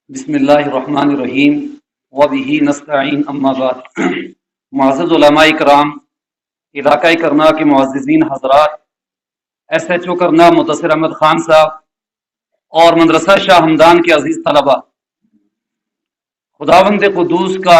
بسم اللہ الرحمن الرحیم وبہ نستعین اما بعد معزز علماء کرام، علاقہ کرنا کے معززین حضرات، ایس ایچ او کرنا مدثر احمد خان صاحب اور مدرسہ شاہ ہمدان کے عزیز طلباء، خداوند قدوس کا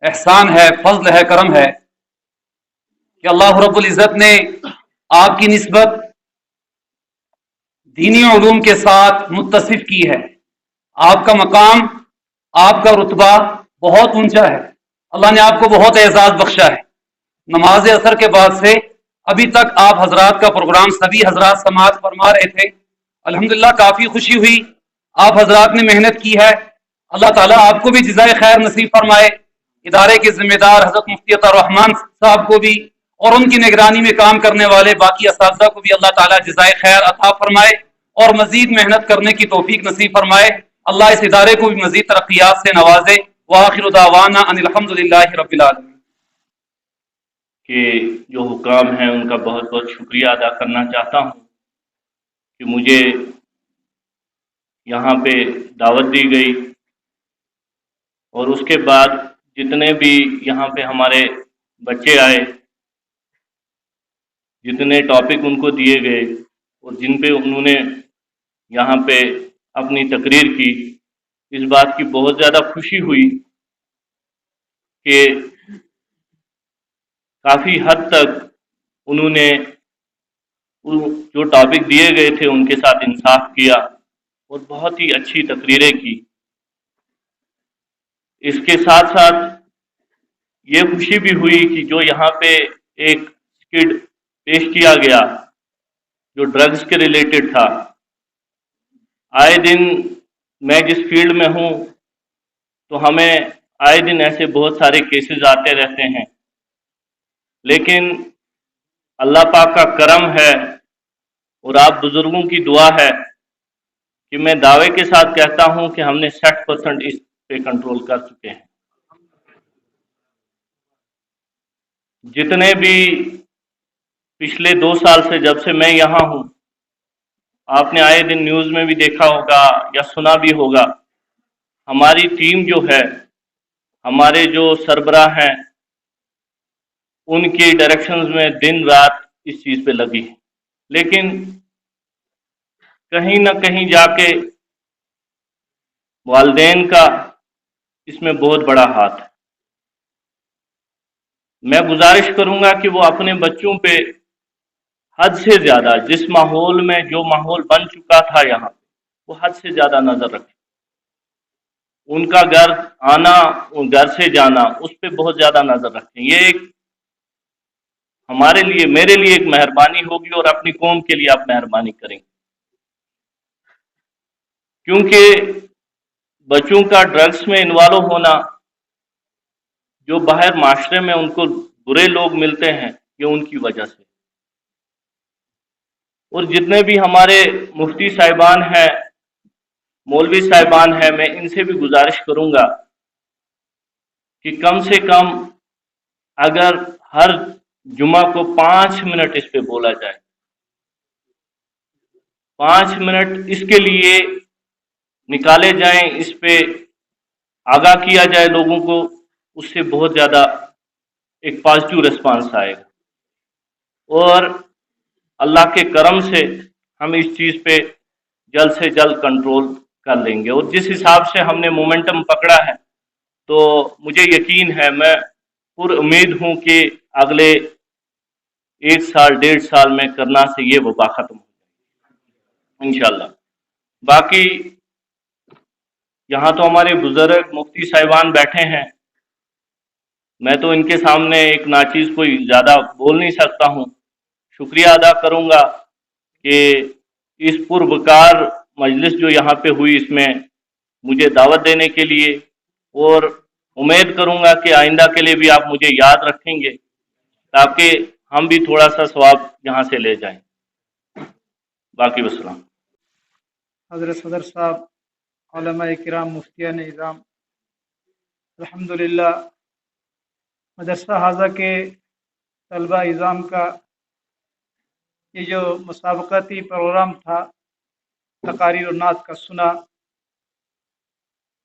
احسان ہے، فضل ہے، کرم ہے کہ اللہ رب العزت نے آپ کی نسبت دینی علوم کے ساتھ متصف کی ہے۔ آپ کا مقام، آپ کا رتبہ بہت اونچا ہے، اللہ نے آپ کو بہت اعزاز بخشا ہے۔ نماز اثر کے بعد سے ابھی تک آپ حضرات کا پروگرام سبھی حضرات سماعت فرما رہے تھے، الحمدللہ کافی خوشی ہوئی، آپ حضرات نے محنت کی ہے، اللہ تعالیٰ آپ کو بھی جزائے خیر نصیب فرمائے۔ ادارے کے ذمہ دار حضرت مفتی عطا الرحمان صاحب کو بھی اور ان کی نگرانی میں کام کرنے والے باقی اساتذہ کو بھی اللہ تعالیٰ جزائے خیر عطا فرمائے اور مزید محنت کرنے کی توفیق نصیب فرمائے۔ اللہ اس ادارے کو بھی مزید ترقیات سے نوازے۔ وآخر دعوانا ان الحمدللہ رب العالمین۔ کہ جو حکام ہیں ان کا بہت بہت شکریہ ادا کرنا چاہتا ہوں کہ مجھے یہاں پہ دعوت دی گئی، اور اس کے بعد جتنے بھی یہاں پہ ہمارے بچے آئے، جتنے ٹاپک ان کو دیے گئے اور جن پہ انہوں نے یہاں پہ اپنی تقریر کی، اس بات کی بہت زیادہ خوشی ہوئی کہ کافی حد تک انہوں نے جو ٹاپک دیے گئے تھے ان کے ساتھ انصاف کیا اور بہت ہی اچھی تقریریں کی۔ اس کے ساتھ ساتھ یہ خوشی بھی ہوئی کہ جو یہاں پہ ایک اسکٹ پیش کیا گیا جو ڈرگز کے ریلیٹڈ تھا، آئے دن میں جس فیلڈ میں ہوں تو ہمیں آئے دن ایسے بہت سارے کیسز آتے رہتے ہیں، لیکن اللہ پاک کا کرم ہے اور آپ بزرگوں کی دعا ہے کہ میں دعوے کے ساتھ کہتا ہوں کہ ہم نے 60% اس پہ کنٹرول کر چکے ہیں۔ جتنے بھی پچھلے 2 سال سے جب سے میں یہاں ہوں، آپ نے آئے دن نیوز میں بھی دیکھا ہوگا یا سنا بھی ہوگا، ہماری ٹیم جو ہے، ہمارے جو سربراہ ہیں، ان کی ڈائریکشنز میں دن رات اس چیز پہ لگی ہے، لیکن کہیں نہ کہیں جا کے والدین کا اس میں بہت بڑا ہاتھ ہے۔ میں گزارش کروں گا کہ وہ اپنے بچوں پہ حد سے زیادہ، جس ماحول میں جو ماحول بن چکا تھا یہاں، وہ حد سے زیادہ نظر رکھیں۔ ان کا گھر آنا، گھر سے جانا، اس پہ بہت زیادہ نظر رکھیں۔ یہ ایک ہمارے لیے، میرے لیے ایک مہربانی ہوگی اور اپنی قوم کے لیے آپ مہربانی کریں گے، کیونکہ بچوں کا ڈرگس میں انوالو ہونا، جو باہر معاشرے میں ان کو برے لوگ ملتے ہیں، یہ ان کی وجہ سے۔ اور جتنے بھی ہمارے مفتی صاحبان ہیں، مولوی صاحبان ہیں، میں ان سے بھی گزارش کروں گا کہ کم سے کم اگر ہر جمعہ کو 5 منٹ اس پہ بولا جائے، 5 منٹ اس کے لیے نکالے جائیں، اس پہ آگاہ کیا جائے لوگوں کو، اس سے بہت زیادہ ایک پازیٹیو ریسپانس آئے گا، اور اللہ کے کرم سے ہم اس چیز پہ جلد سے جلد کنٹرول کر لیں گے۔ اور جس حساب سے ہم نے مومنٹم پکڑا ہے، تو مجھے یقین ہے، میں پر امید ہوں کہ اگلے 1 سال 1.5 سال میں کرنا سے یہ وبا ختم ہو جائے انشاءاللہ۔ باقی یہاں تو ہمارے بزرگ مفتی صاحبان بیٹھے ہیں، میں تو ان کے سامنے ایک ناچیز کوئی زیادہ بول نہیں سکتا ہوں۔ شکریہ ادا کروں گا کہ اس پروکار مجلس جو یہاں پہ ہوئی، اس میں مجھے دعوت دینے کے لیے، اور امید کروں گا کہ آئندہ کے لیے بھی آپ مجھے یاد رکھیں گے، تاکہ ہم بھی تھوڑا سا ثواب یہاں سے لے جائیں۔ باقی والسلام۔ حضرت صدر صاحب، علماء کرام، مفتیان اعظام، الحمدللہ مدرسہ حاضہ کے طلبہ اعظام کا یہ جو مسابقاتی پروگرام تھا، تقاریر و نعت کا سنا،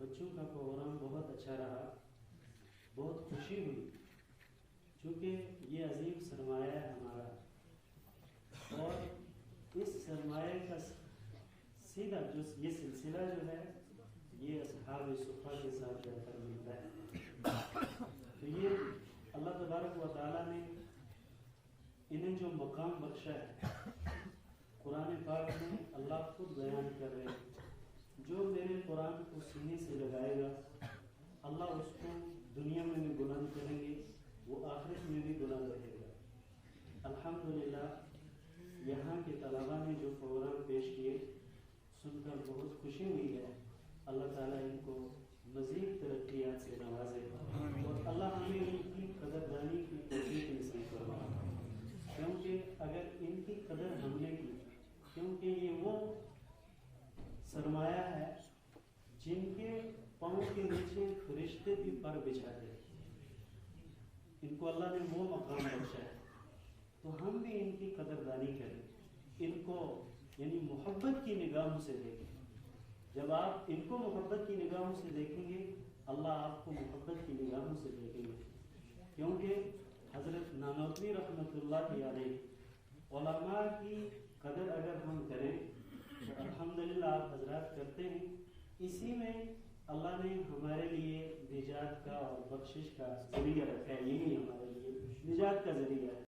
بچوں کا پروگرام بہت اچھا رہا، بہت خوشی ہوئی، چونکہ یہ عظیم سرمایہ ہے ہمارا، اور اس سرمایہ کا سیدھا جو یہ سلسلہ جو ہے یہ اصحاب صفہ کے ساتھ جا کر ملتا ہے۔ تو یہ اللہ تبارک و تعالیٰ نے انہیں جو مقام بخشا ہے، قرآن پاک میں اللہ خود بیان کر رہے ہیں، جو میرے قرآن کو سینے سے لگائے گا اللہ اس کو دنیا میں بھی بلند کریں گے، وہ آخرت میں بھی بلند رہے گا۔ الحمدللہ یہاں کے طلباء نے جو پروگرام پیش کیے سن کر بہت خوشی ہوئی ہے۔ اللہ تعالیٰ ان کو مزید ترقیات سے نوازے اور اللہ ہمیں ان کی قدردانی کی توفیق نصیب فرمائے، کیونکہ اگر ان کی قدر ہم نے کی، کیونکہ یہ وہ سرمایہ ہے جن کے پاؤں کے نیچے فرشتے بھی پر بچھاتے ہیں، ان کو اللہ نے وہ مقام بخشا ہے، تو ہم بھی ان کی قدردانی کریں، ان کو یعنی محبت کی نگاہوں سے دیکھیں۔ جب آپ ان کو محبت کی نگاہوں سے دیکھیں گے اللہ آپ کو محبت کی نگاہوں سے دیکھیں گے، کیونکہ حضرت نانوتوی رحمۃ اللہ علیہ علماء کی قدر اگر ہم کریں تو الحمدللہ آپ حضرات کرتے ہیں، اسی میں اللہ نے ہمارے لیے نجات کا اور بخشش کا ذریعہ رکھا ہے، یہی ہمارے لیے نجات کا ذریعہ ہے۔